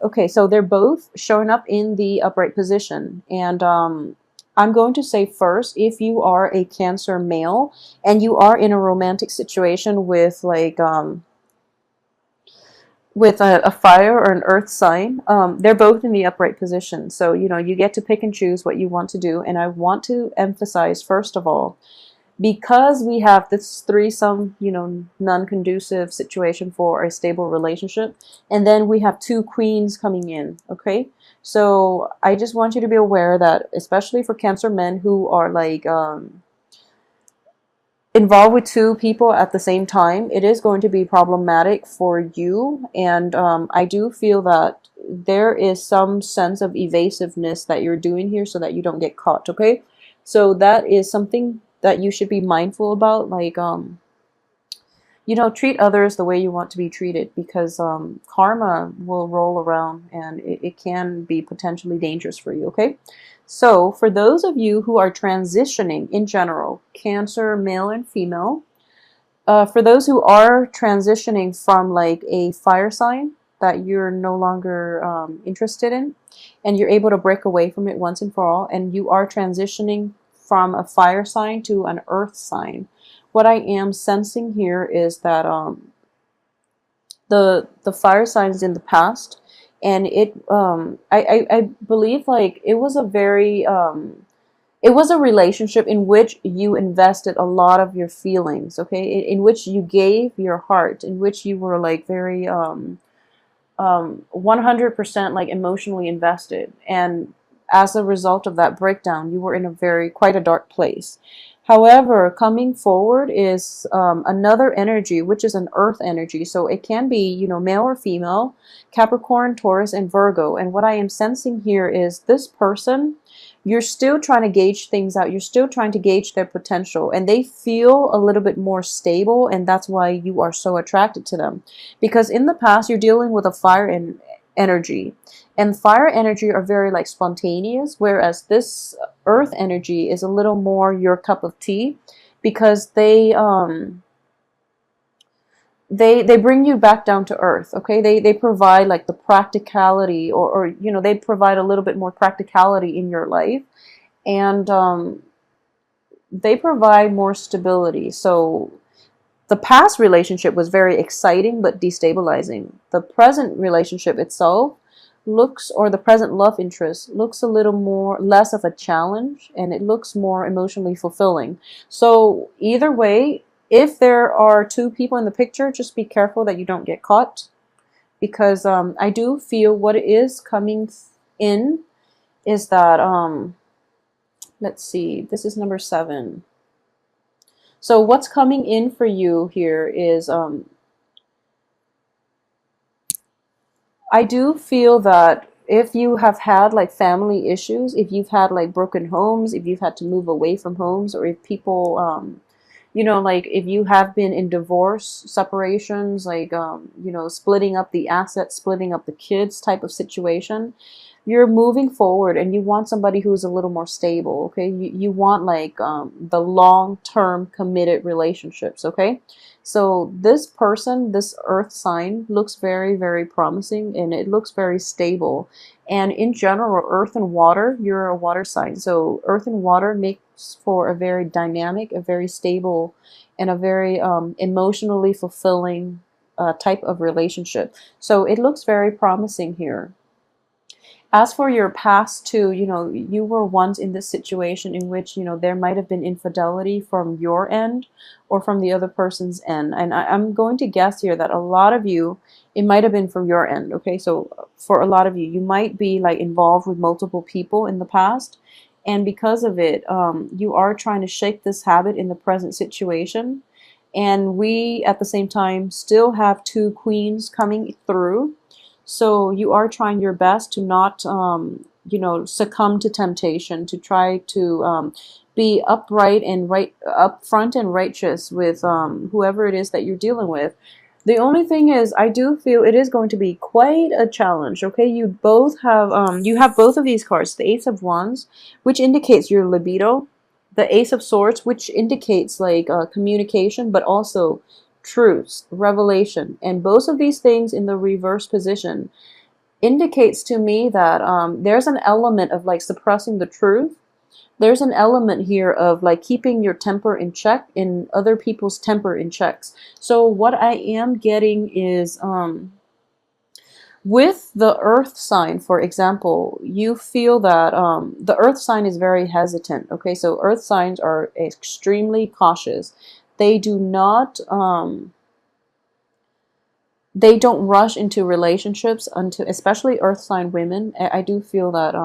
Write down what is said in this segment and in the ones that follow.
Okay, so they're both showing up in the upright position. And I'm going to say first, if you are a Cancer male and you are in a romantic situation with like with a fire or an earth sign, they're both in the upright position. So, you know, you get to pick and choose what you want to do. And I want to emphasize, first of all, because we have this threesome, you know, non-conducive situation for a stable relationship, and then we have two queens coming in, okay? So I just want you to be aware that, especially for Cancer men who are like involved with two people at the same time, it is going to be problematic for you. And I do feel that there is some sense of evasiveness that you're doing here so that you don't get caught, okay? So that is something that you should be mindful about. Like, you know, treat others the way you want to be treated, because karma will roll around and it can be potentially dangerous for you, okay? So for those of you who are transitioning in general, Cancer, male and female, for those who are transitioning from like a fire sign that you're no longer interested in, and you're able to break away from it once and for all, and you are transitioning from a fire sign to an earth sign, what I am sensing here is that the fire signs in the past, and I believe like it was a very it was a relationship in which you invested a lot of your feelings, okay, in which you gave your heart, in which you were like very 100% like emotionally invested, and as a result of that breakdown, you were in a very quite a dark place. However, coming forward is another energy, which is an earth energy. So it can be, you know, male or female, Capricorn, Taurus, and Virgo. And what I am sensing here is this person, you're still trying to gauge things out. You're still trying to gauge their potential, and they feel a little bit more stable. And that's why you are so attracted to them, because in the past, you're dealing with a energy, and fire energy are very like spontaneous, whereas this earth energy is a little more your cup of tea, because they bring you back down to earth, okay? They provide like the practicality, or you know, they provide a little bit more practicality in your life, and they provide more stability. So the past relationship was very exciting but destabilizing. The present relationship itself looks, or the present love interest looks a little more less of a challenge, and it looks more emotionally fulfilling. So either way, if there are two people in the picture, just be careful that you don't get caught, because I do feel what is coming in is that let's see, this is number 7. So what's coming in for you here is I do feel that if you have had like family issues, if you've had like broken homes, if you've had to move away from homes, or if people, you know, like if you have been in divorce, separations, like, you know, splitting up the assets, splitting up the kids type of situation, you're moving forward and you want somebody who's a little more stable, okay? You want like the long-term committed relationships, okay? So this person, this earth sign, looks very, very promising, and it looks very stable. And in general, earth and water, you're a water sign. So earth and water makes for a very dynamic, a very stable, and a very emotionally fulfilling type of relationship. So it looks very promising here. As for your past too, you know, you were once in this situation in which, you know, there might have been infidelity from your end or from the other person's end. And I'm going to guess here that a lot of you, it might have been from your end. Okay, so for a lot of you, you might be like involved with multiple people in the past. And because of it, you are trying to shake this habit in the present situation. And we, at the same time, still have two queens coming through. So you are trying your best to not, you know, succumb to temptation, to try to be upright and upfront and righteous with whoever it is that you're dealing with. The only thing is, I do feel it is going to be quite a challenge. Okay, you have both of these cards, the Ace of Wands, which indicates your libido, the Ace of Swords, which indicates like communication, but also truths, revelation, and both of these things in the reverse position indicates to me that there's an element of like suppressing the truth. There's an element here of like keeping your temper in check and other people's temper in checks. So what I am getting is with the earth sign, for example, you feel that the earth sign is very hesitant. Okay, so earth signs are extremely cautious. They do not they don't rush into relationships until, especially earth sign women. I do feel that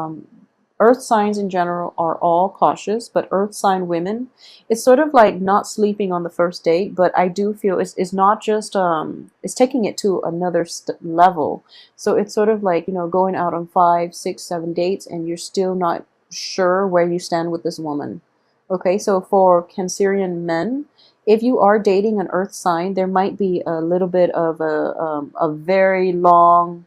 earth signs in general are all cautious, but earth sign women, it's sort of like not sleeping on the first date, but I do feel it's not just it's taking it to another level. So it's sort of like, you know, going out on 5, 6, 7 dates and you're still not sure where you stand with this woman. Okay, so for Cancerian men, if you are dating an earth sign, there might be a little bit of a very long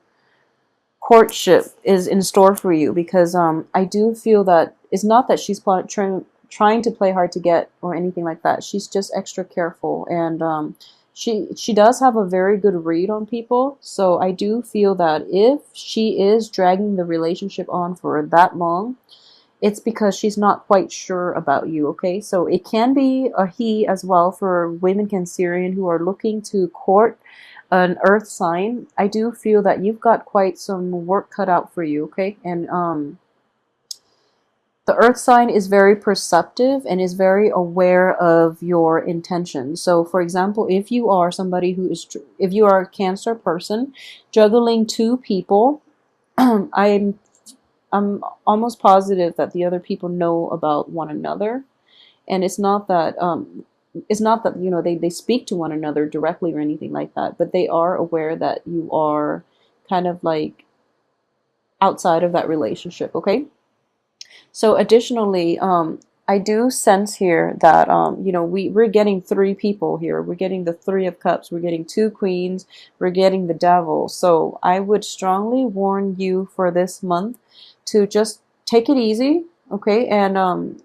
courtship is in store for you, because I do feel that it's not that she's trying to play hard to get or anything like that. She's just extra careful, and she does have a very good read on people. So I do feel that if she is dragging the relationship on for that long, it's because she's not quite sure about you. Okay, so it can be a he as well for women Cancerian who are looking to court an earth sign. I do feel that you've got quite some work cut out for you. Okay, and the earth sign is very perceptive and is very aware of your intentions. So for example, if you are somebody who is if you are a Cancer person juggling two people, I'm almost positive that the other people know about one another, and it's not that, you know, they speak to one another directly or anything like that, but they are aware that you are kind of like outside of that relationship. Okay, so additionally, I do sense here that you know, we're getting three people here. We're getting the Three of Cups, we're getting two Queens, we're getting the Devil. So I would strongly warn you for this month to just take it easy. Okay, and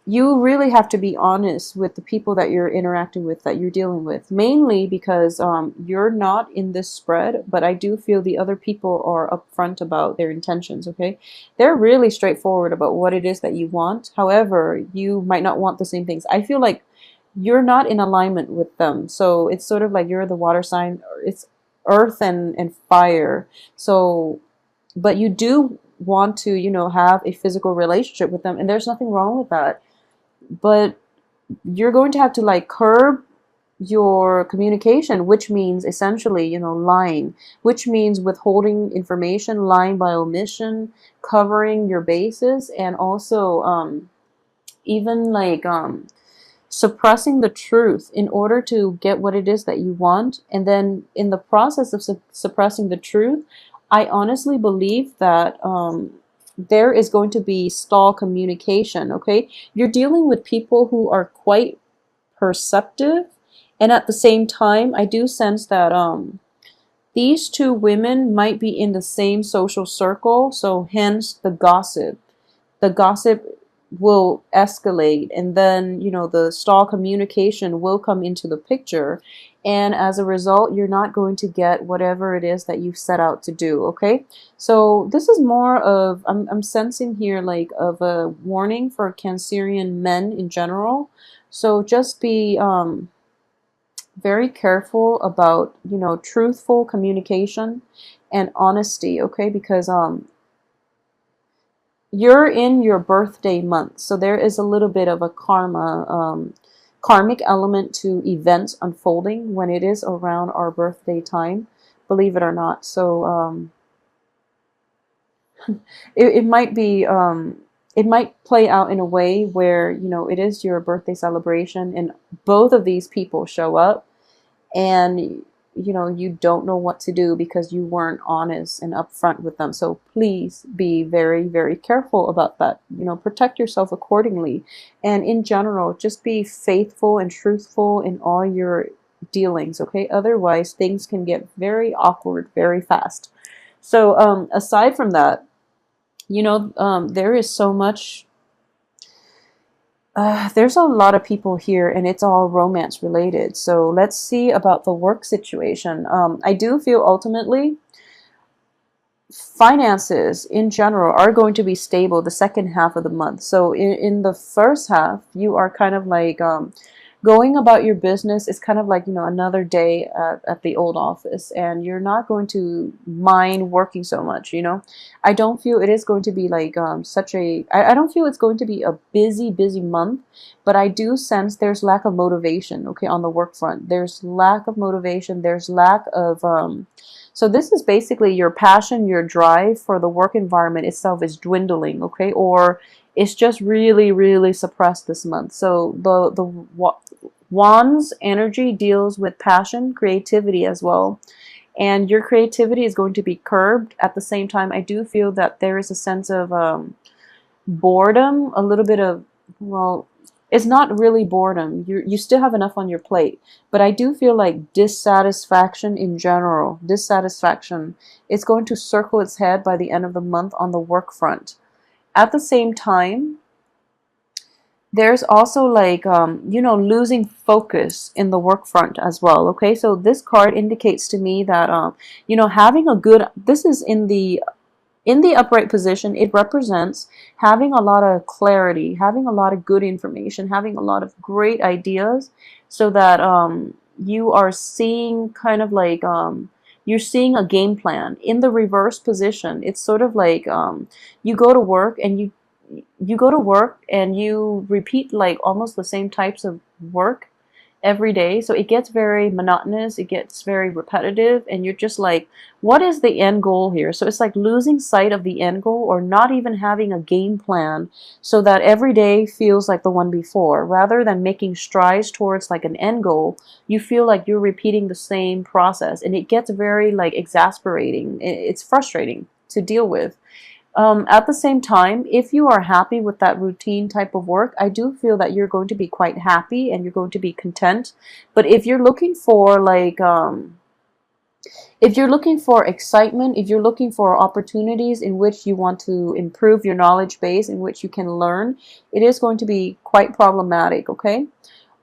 you really have to be honest with the people that you're interacting with, that you're dealing with, mainly because you're not in this spread, but I do feel the other people are upfront about their intentions. Okay, they're really straightforward about what it is that you want. However, you might not want the same things. I feel like you're not in alignment with them, so it's sort of like you're the water sign, it's earth and fire. So but you do want to, you know, have a physical relationship with them, and there's nothing wrong with that, but you're going to have to like curb your communication, which means essentially, you know, lying, which means withholding information, lying by omission, covering your bases, and also even like suppressing the truth in order to get what it is that you want. And then in the process of suppressing the truth, I honestly believe that there is going to be stall communication. Okay, you're dealing with people who are quite perceptive, and at the same time, I do sense that these two women might be in the same social circle, so hence the gossip. The gossip will escalate, and then, you know, the stall communication will come into the picture, and as a result, you're not going to get whatever it is that you've set out to do. Okay, so this is more of, I'm sensing here like of a warning for Cancerian men in general. So just be very careful about, you know, truthful communication and honesty. Okay, because you're in your birthday month, so there is a little bit of a karmic element to events unfolding when it is around our birthday time, believe it or not. So it might be it might play out in a way where, you know, it is your birthday celebration and both of these people show up, and you know, you don't know what to do because you weren't honest and upfront with them. So please be very, very careful about that. You know, protect yourself accordingly, and in general, just be faithful and truthful in all your dealings. Okay, otherwise things can get very awkward very fast. So aside from that, you know, there is so much there's a lot of people here, and it's all romance related. So let's see about the work situation. I do feel ultimately finances in general are going to be stable the second half of the month. So in the first half, you are kind of like going about your business. Is kind of like, another day at the old office, and you're not going to mind working so much. I don't feel it is going to be like I don't feel it's going to be a busy month, but I do sense there's lack of motivation, okay, on the work front. There's lack of motivation, there's lack of so this is basically your passion, your drive for the work environment itself is dwindling, okay, or it's just really suppressed this month. So the Wands energy deals with passion, creativity as well, and your creativity is going to be curbed. At the same time, I do feel that there is a sense of boredom, a little bit of, well, it's not really boredom. You still have enough on your plate, but I do feel like dissatisfaction in general, dissatisfaction, it's going to circle its head by the end of the month on the work front. At the same time, there's also like losing focus in the work front as well. Okay, so this card indicates to me that having a good, this is in the upright position, it represents having a lot of clarity, having a lot of good information, having a lot of great ideas, so that you are seeing kind of like you're seeing a game plan. In the reverse position, it's sort of like you go to work and you go to work and you repeat like almost the same types of work every day. So it gets very monotonous, it gets very repetitive, and you're just like, what is the end goal here? So it's like losing sight of the end goal, or not even having a game plan, so that every day feels like the one before. Rather than making strides towards like an end goal, you feel like you're repeating the same process, and it gets very like exasperating. It's frustrating to deal with. At the same time, if you are happy with that routine type of work, I do feel that you're going to be quite happy and you're going to be content. But if you're looking for like, if you're looking for excitement, if you're looking for opportunities in which you want to improve your knowledge base, in which you can learn, it is going to be quite problematic, okay?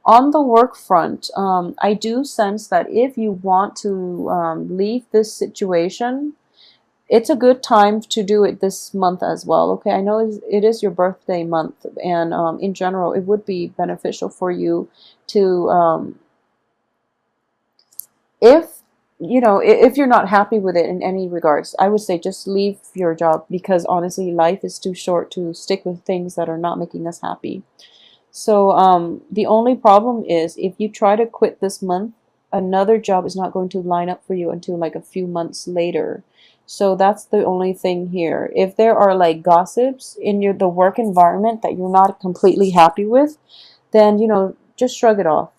On the work front, I do sense that if you want to leave this situation, it's a good time to do it this month as well. Okay, I know it is your birthday month, and in general, it would be beneficial for you to, if if you're not happy with it in any regards, I would say just leave your job, because honestly, life is too short to stick with things that are not making us happy. So the only problem is if you try to quit this month, another job is not going to line up for you until like a few months later. So that's the only thing here. If there are like gossips in the work environment that you're not completely happy with, then just shrug it off.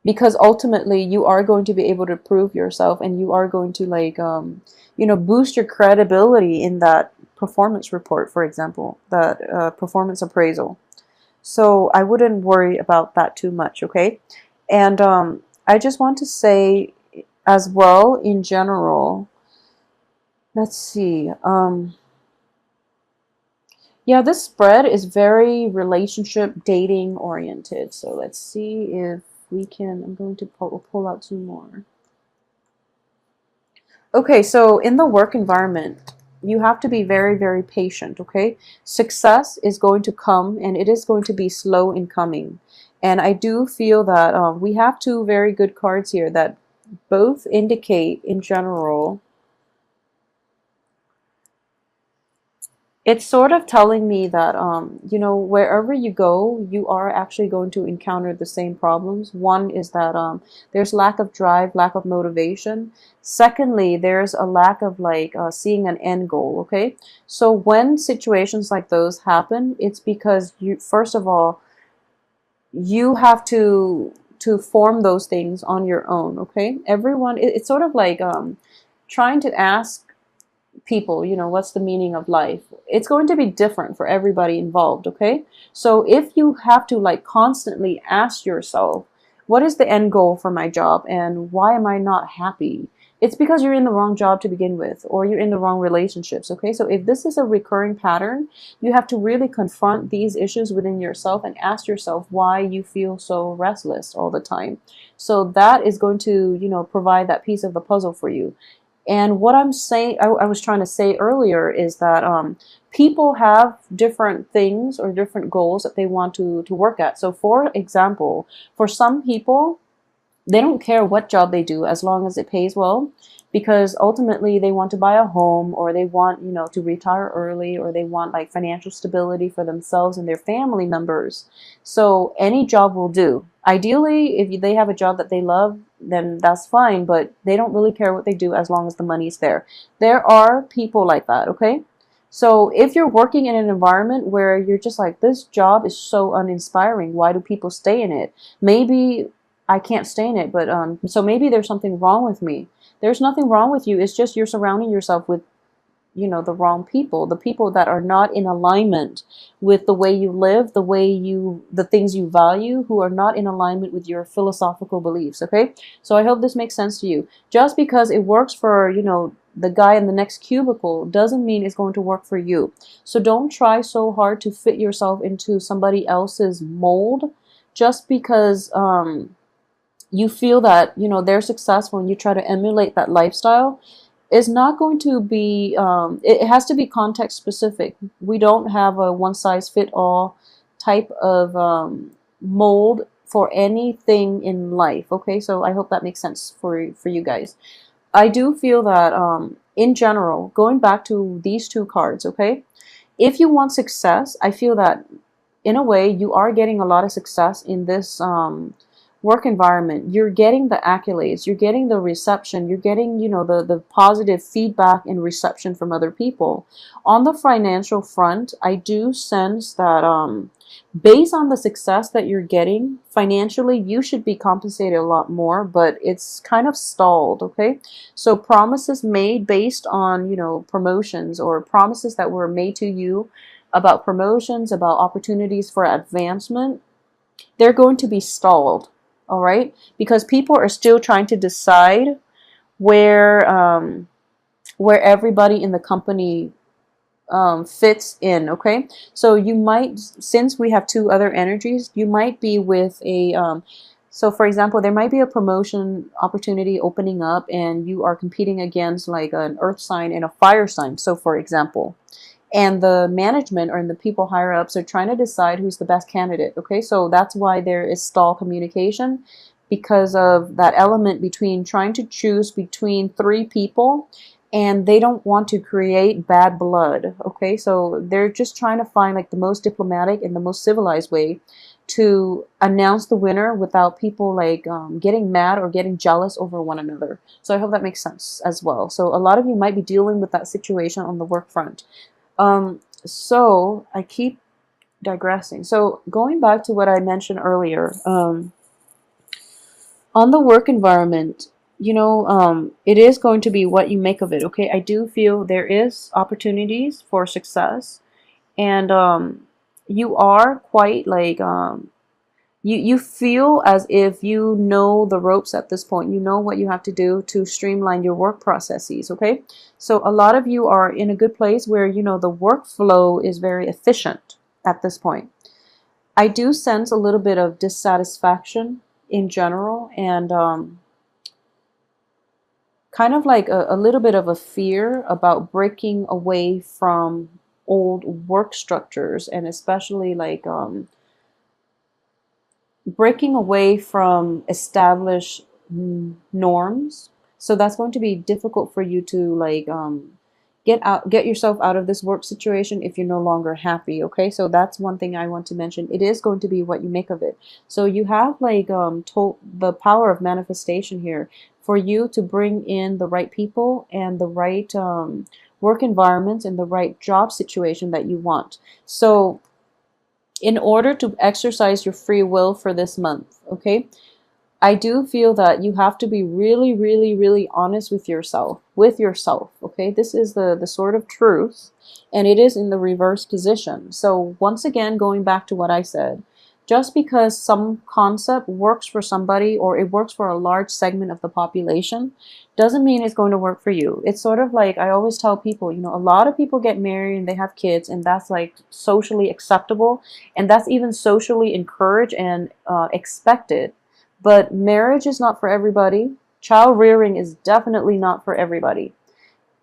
Because ultimately you are going to be able to prove yourself, and you are going to like boost your credibility in that performance report, for example, that performance appraisal. So I wouldn't worry about that too much, okay? And I just want to say as well, in general, let's see, yeah, this spread is very relationship dating oriented. So let's see if we can, I'm going to pull out two more. Okay, so in the work environment, you have to be very patient, okay? Success is going to come, and it is going to be slow in coming. And I do feel that we have two very good cards here that both indicate, in general, it's sort of telling me that wherever you go, you are actually going to encounter the same problems. One is that there's lack of drive, lack of motivation. Secondly, there's a lack of like seeing an end goal. Okay, so when situations like those happen, it's because you, first of all, you have to form those things on your own. Okay, everyone, it's sort of like trying to ask people, what's the meaning of life? It's going to be different for everybody involved, okay? So if you have to like constantly ask yourself, what is the end goal for my job and why am I not happy? It's because you're in the wrong job to begin with, or you're in the wrong relationships, okay? So if this is a recurring pattern, you have to really confront these issues within yourself and ask yourself why you feel so restless all the time. So that is going to, provide that piece of the puzzle for you. And what I'm saying, I was trying to say earlier is that people have different things or different goals that they want to work at. So, for example, for some people, they don't care what job they do as long as it pays well, because ultimately they want to buy a home, or they want, to retire early, or they want like financial stability for themselves and their family members. So any job will do. Ideally, if they have a job that they love, then that's fine, but they don't really care what they do as long as the money's there. There are people like that, okay? So if you're working in an environment where you're just like, this job is so uninspiring, why do people stay in it? Maybe I can't stay in it, but so maybe there's something wrong with me. There's nothing wrong with you. It's just you're surrounding yourself with, the wrong people, the people that are not in alignment with the way you live, the things you value, who are not in alignment with your philosophical beliefs. Okay. So I hope this makes sense to you. Just because it works for, the guy in the next cubicle doesn't mean it's going to work for you. So don't try so hard to fit yourself into somebody else's mold just because, you feel that they're successful and you try to emulate that lifestyle. Is not going to be it has to be context specific. We don't have a one size fit all type of mold for anything in life. Okay, so I hope that makes sense for you guys. I do feel that in general, going back to these two cards, okay, if you want success, I feel that in a way you are getting a lot of success in this work environment. You're getting the accolades, you're getting the reception, you're getting, the positive feedback and reception from other people. On the financial front, I do sense that based on the success that you're getting financially, you should be compensated a lot more, but it's kind of stalled, okay? So promises made based on, promotions, or promises that were made to you about promotions, about opportunities for advancement, they're going to be stalled. All right, because people are still trying to decide where everybody in the company fits in. Okay, so you might, since we have two other energies, you might be with a so for example, there might be a promotion opportunity opening up, and you are competing against like an earth sign and a fire sign. So for example, and the management or the people higher ups are trying to decide who's the best candidate. Okay, so that's why there is stall communication, because of that element between trying to choose between three people, and they don't want to create bad blood. Okay, so they're just trying to find like the most diplomatic and the most civilized way to announce the winner without people like getting mad or getting jealous over one another. So I hope that makes sense as well. So a lot of you might be dealing with that situation on the work front. So I keep digressing. So going back to what I mentioned earlier, on the work environment, it is going to be what you make of it. Okay, I do feel there is opportunities for success, and you are quite like you feel as if you know the ropes at this point. You know what you have to do to streamline your work processes, okay? So a lot of you are in a good place where, the workflow is very efficient at this point. I do sense a little bit of dissatisfaction in general, and kind of like a little bit of a fear about breaking away from old work structures, and especially like breaking away from established norms. So that's going to be difficult for you to like get yourself out of this work situation if you're no longer happy. Okay, so that's one thing I want to mention. It is going to be what you make of it. So you have like the power of manifestation here for you to bring in the right people and the right work environments and the right job situation that you want. So in order to exercise your free will for this month, okay, I do feel that you have to be really, really, really honest with yourself, okay? This is the sort of truth, and it is in the reverse position. So once again, going back to what I said, just because some concept works for somebody or it works for a large segment of the population doesn't mean it's going to work for you. It's sort of like I always tell people, a lot of people get married and they have kids, and that's like socially acceptable, and that's even socially encouraged and expected. But marriage is not for everybody. Child rearing is definitely not for everybody.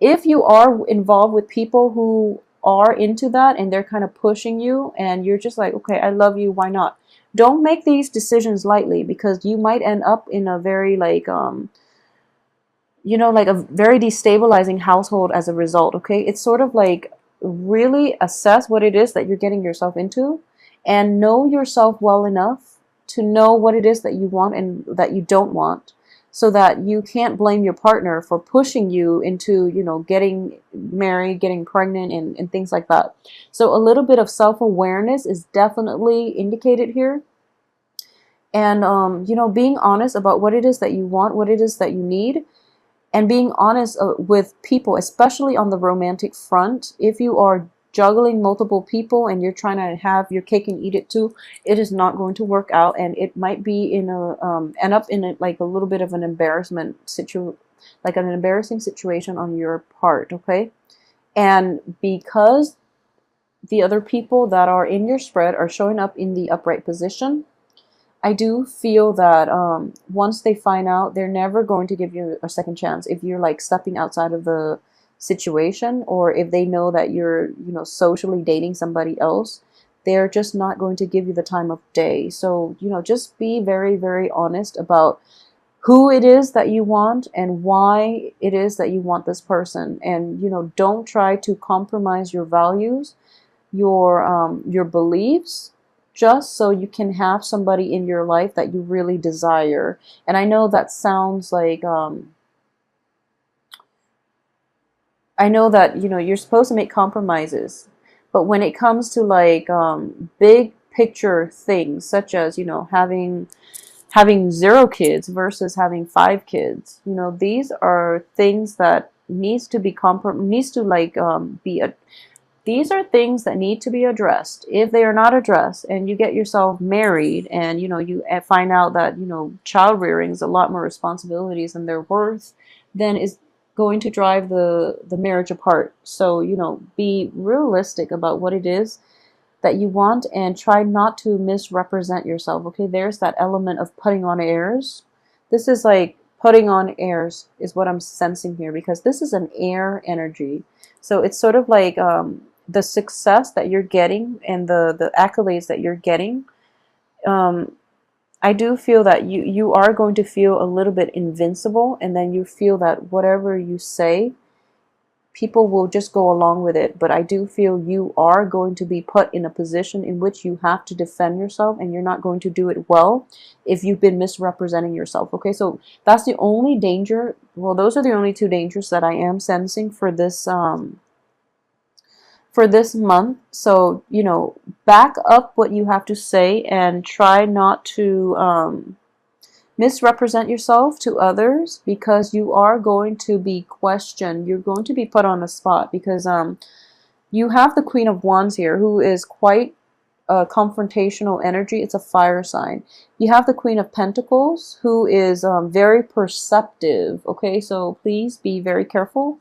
If you are involved with people who are into that and they're kind of pushing you and you're just like, okay, I love you, why not? Don't make these decisions lightly, because you might end up in a very like like a very destabilizing household as a result. Okay, it's sort of like really assess what it is that you're getting yourself into and know yourself well enough to know what it is that you want and that you don't want, so that you can't blame your partner for pushing you into getting married, getting pregnant, and things like that. So a little bit of self-awareness is definitely indicated here, and being honest about what it is that you want, what it is that you need, and being honest with people, especially on the romantic front. If you are juggling multiple people and you're trying to have your cake and eat it too, it is not going to work out, and it might be in a end up in like a little bit of an like an embarrassing situation on your part. Okay, and because the other people that are in your spread are showing up in the upright position, I do feel that once they find out, they're never going to give you a second chance if you're like stepping outside of the situation, or if they know that you're, socially dating somebody else, they're just not going to give you the time of day. So, just be very, very honest about who it is that you want and why it is that you want this person. And, don't try to compromise your values, your beliefs, just so you can have somebody in your life that you really desire. And I know that sounds like I know that you're supposed to make compromises, but when it comes to like big picture things, such as having 0 kids versus having 5 kids, these are things that needs to like be a these are things that need to be addressed. If they are not addressed and you get yourself married and you find out that child rearing is a lot more responsibilities than they're worth, then is going to drive the marriage apart. So be realistic about what it is that you want and try not to misrepresent yourself. Okay, there's that element of putting on airs. This is like putting on airs is what I'm sensing here, because this is an air energy. So it's sort of like the success that you're getting and the accolades that you're getting. um, I do feel that you are going to feel a little bit invincible, and then you feel that whatever you say, people will just go along with it. But I do feel you are going to be put in a position in which you have to defend yourself, and you're not going to do it well if you've been misrepresenting yourself. Okay, so that's the only danger. Well, those are the only 2 dangers that I am sensing for this month. So, back up what you have to say and try not to misrepresent yourself to others, because you are going to be questioned. You're going to be put on the spot, because you have the Queen of Wands here, who is quite a confrontational energy. It's a fire sign. You have the Queen of Pentacles, who is very perceptive. Okay, so please be very careful.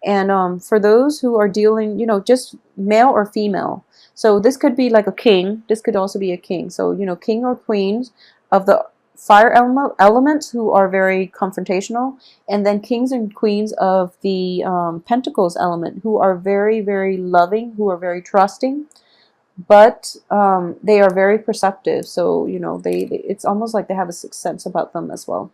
And for those who are dealing, just male or female. So this could be like a king. This could also be a king. So, king or queens of the fire elements who are very confrontational. And then kings and queens of the pentacles element who are very, very loving, who are very trusting. But they are very perceptive. So, it's almost like they have a sixth sense about them as well.